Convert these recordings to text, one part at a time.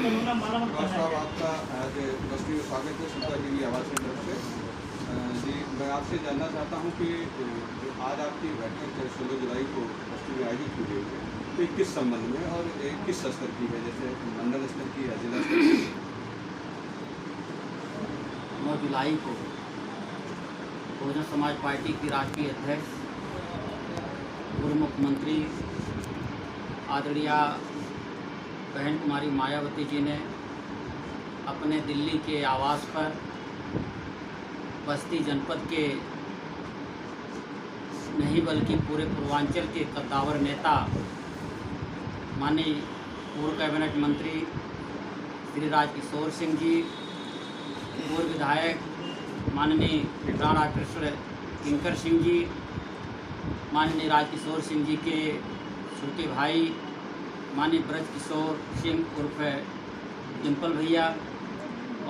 साहब आपका आज बस्ती में स्वागत है सुल्तान देवी आवास की तरफ से। जी मैं आपसे जानना चाहता हूं कि जो आज आपकी बैठक 16 जुलाई को बस्ती में आयोजित की गई है तो ये किस संबंध में और किस स्तर की है, जैसे मंडल स्तर की या जिला स्तर की? 9 जुलाई को बहुजन समाज पार्टी की राष्ट्रीय अध्यक्ष पूर्व मुख्यमंत्री आदरणीय बहन कुमारी मायावती जी ने अपने दिल्ली के आवास पर बस्ती जनपद के नहीं बल्कि पूरे पूर्वांचल के कद्दावर नेता माननीय पूर्व कैबिनेट मंत्री श्री राजकिशोर सिंह जी, पूर्व विधायक माननीय राणा कृष्ण किंकर सिंह जी, माननीय राजकिशोर सिंह जी के छोटे भाई माननीय ब्रजकिशोर सिंह उर्फ डिम्पल भैया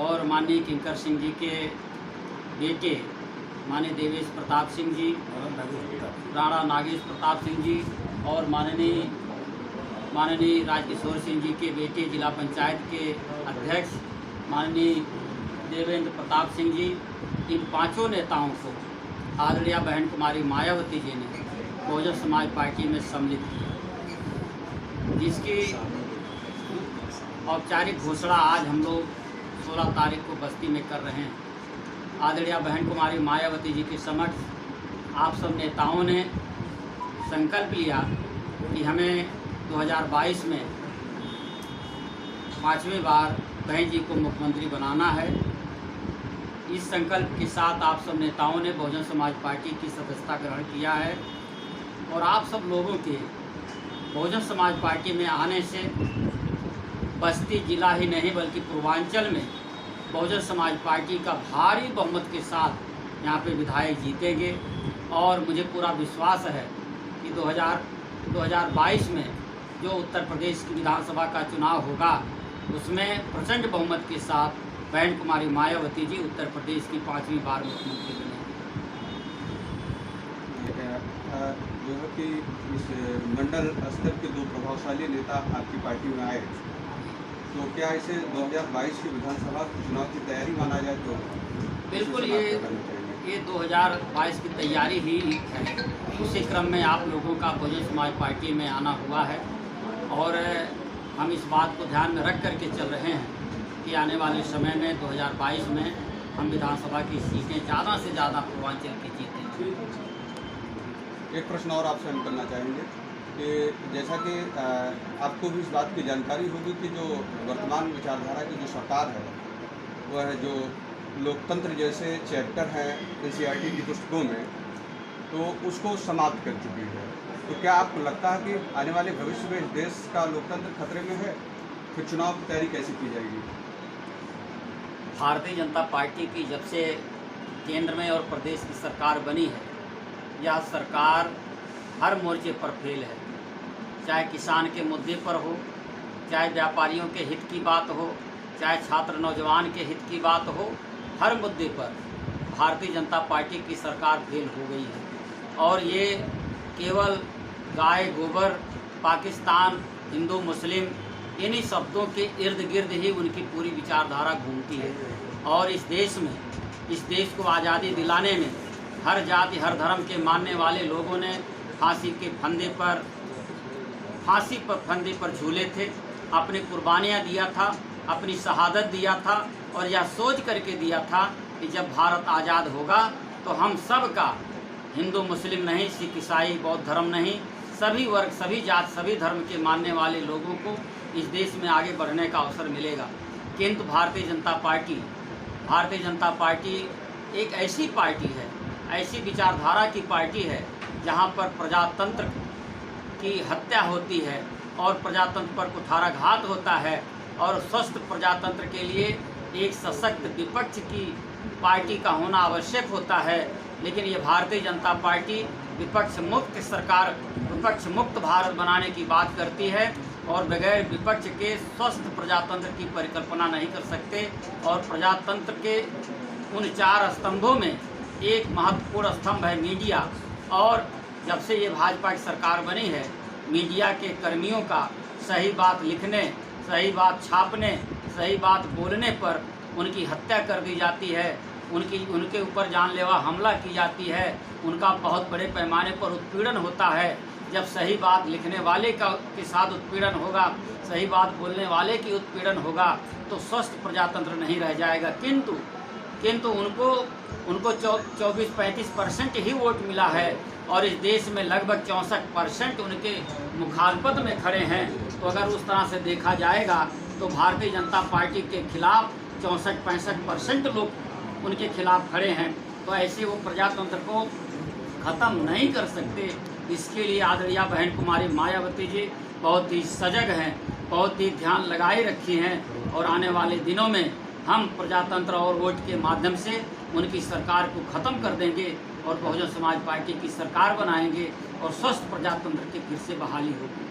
और माननीय किंकर सिंह जी के बेटे माननीय देवेश प्रताप सिंह जी, राणा नागेश प्रताप सिंह जी और माननीय राजकिशोर सिंह जी के बेटे जिला पंचायत के अध्यक्ष माननीय देवेंद्र प्रताप सिंह जी, इन पांचों नेताओं को आदरणीय बहन कुमारी मायावती जी ने बहुजन समाज पार्टी में सम्मिलित किया, जिसकी औपचारिक घोषणा आज हम लोग 16 तारीख को बस्ती में कर रहे हैं। आदरणीय बहन कुमारी मायावती जी के समक्ष आप सब नेताओं ने संकल्प लिया कि हमें 2022 में 5वीं बार बहन जी को मुख्यमंत्री बनाना है। इस संकल्प के साथ आप सब नेताओं ने बहुजन समाज पार्टी की सदस्यता ग्रहण किया है और आप सब लोगों के बहुजन समाज पार्टी में आने से बस्ती जिला ही नहीं बल्कि पूर्वांचल में बहुजन समाज पार्टी का भारी बहुमत के साथ यहाँ पे विधायक जीतेंगे और मुझे पूरा विश्वास है कि 2022 में जो उत्तर प्रदेश की विधानसभा का चुनाव होगा उसमें प्रचंड बहुमत के साथ बहन कुमारी मायावती जी उत्तर प्रदेश की 5वीं बार मुख्यमंत्री बनेंगे। जो है कि इस मंडल स्तर के दो प्रभावशाली नेता आपकी पार्टी में आए, तो क्या इसे 2022 की विधानसभा चुनाव की तैयारी माना जाए? तो बिल्कुल ये 2022 की तैयारी ही है। उसी क्रम में आप लोगों का बहुजन समाज पार्टी में आना हुआ है और हम इस बात को ध्यान में रख करके चल रहे हैं कि आने वाले समय में 2022 में हम विधानसभा की सीटें ज़्यादा से ज़्यादा पूर्वांचल की जीतेंगे। एक प्रश्न और आपसे हम करना चाहेंगे कि जैसा कि आपको भी इस बात की जानकारी होगी कि जो वर्तमान विचारधारा की जो सरकार है वह है जो लोकतंत्र जैसे चैप्टर हैं NCERT की पुस्तकों में, तो उसको समाप्त कर चुकी है। तो क्या आपको लगता है कि आने वाले भविष्य में इस देश का लोकतंत्र खतरे में है? फिर चुनाव की तैयारी कैसे की जाएगी? भारतीय जनता पार्टी की जब से केंद्र में और प्रदेश की सरकार बनी है, यह सरकार हर मोर्चे पर फेल है। चाहे किसान के मुद्दे पर हो, चाहे व्यापारियों के हित की बात हो, चाहे छात्र नौजवान के हित की बात हो, हर मुद्दे पर भारतीय जनता पार्टी की सरकार फेल हो गई है। और ये केवल गाय गोबर, पाकिस्तान, हिंदू मुस्लिम इन्हीं शब्दों के इर्द गिर्द ही उनकी पूरी विचारधारा घूमती है। और इस देश को आज़ादी दिलाने में हर जाति हर धर्म के मानने वाले लोगों ने फांसी पर झूले थे, अपनी कुर्बानियाँ दिया था, अपनी शहादत दिया था और यह सोच करके दिया था कि जब भारत आज़ाद होगा तो हम सब का हिंदू मुस्लिम नहीं, सिख ईसाई बौद्ध धर्म नहीं, सभी वर्ग सभी जात सभी धर्म के मानने वाले लोगों को इस देश में आगे बढ़ने का अवसर मिलेगा। किंतु भारतीय जनता पार्टी एक ऐसी पार्टी है, ऐसी विचारधारा की पार्टी है जहां पर प्रजातंत्र की हत्या होती है और प्रजातंत्र पर कुठाराघात होता है और स्वस्थ प्रजातंत्र के लिए एक सशक्त विपक्ष की पार्टी का होना आवश्यक होता है। लेकिन ये भारतीय जनता पार्टी विपक्ष मुक्त भारत बनाने की बात करती है और बगैर विपक्ष के स्वस्थ प्रजातंत्र की परिकल्पना नहीं कर सकते। और प्रजातंत्र के उन 4 स्तंभों में एक महत्वपूर्ण स्तंभ है मीडिया। और जब से ये भाजपा की सरकार बनी है, मीडिया के कर्मियों का सही बात लिखने सही बात छापने, सही बात बोलने पर उनकी हत्या कर दी जाती है, उनके ऊपर जानलेवा हमला की जाती है, उनका बहुत बड़े पैमाने पर उत्पीड़न होता है। जब सही बात लिखने वाले के साथ उत्पीड़न होगा, सही बात बोलने वाले की उत्पीड़न होगा, तो स्वस्थ प्रजातंत्र नहीं रह जाएगा। किंतु उनको 24-35% ही वोट मिला है और इस देश में लगभग 64% उनके मुखालफत में खड़े हैं। तो अगर उस तरह से देखा जाएगा तो भारतीय जनता पार्टी के खिलाफ 64-65% लोग उनके खिलाफ खड़े हैं। तो ऐसे वो प्रजातंत्र को ख़त्म नहीं कर सकते। इसके लिए आदरणीय बहन कुमारी मायावती जी बहुत ही सजग हैं, बहुत ही ध्यान लगाए रखी हैं और आने वाले दिनों में हम प्रजातंत्र और वोट के माध्यम से उनकी सरकार को ख़त्म कर देंगे और बहुजन समाज पार्टी की सरकार बनाएंगे और स्वस्थ प्रजातंत्र की फिर से बहाली होगी।